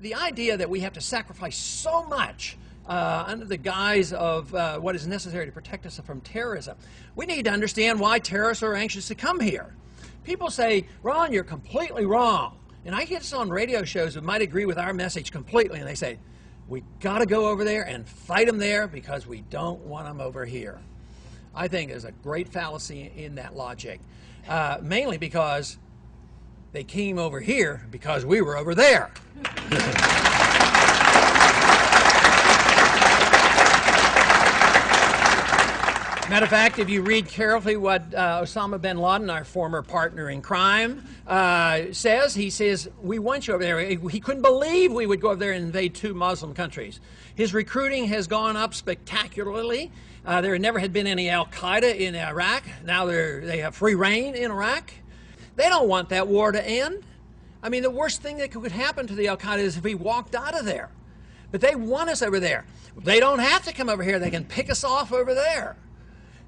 the idea that we have to sacrifice so much under the guise of what is necessary to protect us from terrorism, we need to understand why terrorists are anxious to come here. People say, Ron, you're completely wrong. And I get this on radio shows that might agree with our message completely, and they say, we got to go over there and fight them there because we don't want them over here. I think there's a great fallacy in that logic, mainly because they came over here because we were over there. Matter of fact, if you read carefully what Osama bin Laden, our former partner in crime, says, he says, we want you over there. He couldn't believe we would go over there and invade 2 Muslim countries. His recruiting has gone up spectacularly. There never had been any al-Qaeda in Iraq. Now they have free reign in Iraq. They don't want that war to end. I mean, the worst thing that could happen to the al-Qaeda is if we walked out of there. But they want us over there. They don't have to come over here. They can pick us off over there.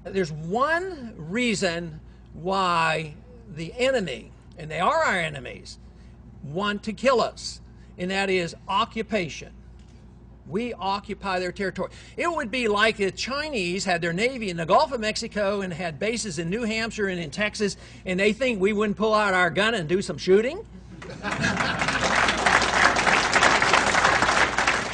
There's one reason why the enemy, and they are our enemies, want to kill us, and that is occupation. We occupy their territory. It would be like the Chinese had their navy in the Gulf of Mexico and had bases in New Hampshire and in Texas, and they think we wouldn't pull out our gun and do some shooting.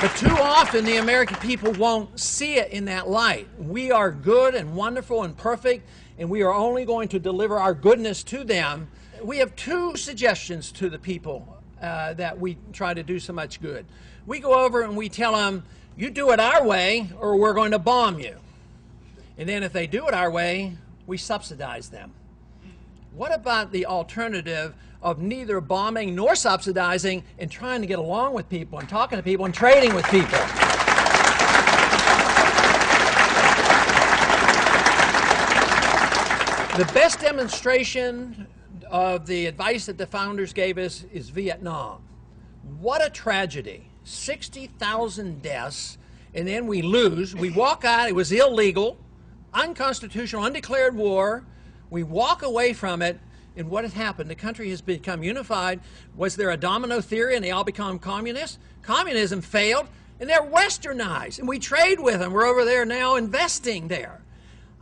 But too often the American people won't see it in that light. We are good and wonderful and perfect, and we are only going to deliver our goodness to them. We have 2 suggestions to the people that we try to do so much good. We go over and we tell them, you do it our way or we're going to bomb you. And then if they do it our way, we subsidize them. What about the alternative of neither bombing nor subsidizing and trying to get along with people and talking to people and trading with people? The best demonstration of the advice that the founders gave us is Vietnam. What a tragedy. 60,000 deaths, and then we lose. We walk out. It was illegal, unconstitutional, undeclared war. We walk away from it, and what has happened? The country has become unified. Was there a domino theory and they all become communists? Communism failed, and they're westernized, and we trade with them. We're over there now investing there.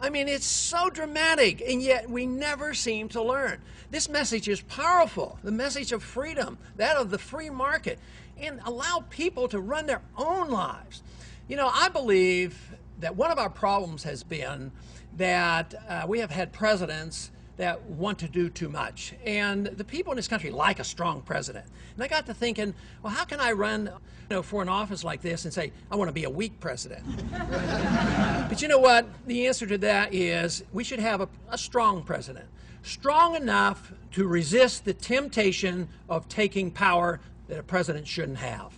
I mean, it's so dramatic, and yet we never seem to learn. This message is powerful, the message of freedom, that of the free market, and allow people to run their own lives. You know, I believe that one of our problems has been that we have had presidents that want to do too much. And the people in this country like a strong president. And I got to thinking, well, how can I run for an office like this and say, I want to be a weak president? But you know what? The answer to that is we should have a strong president. Strong enough to resist the temptation of taking power that a president shouldn't have.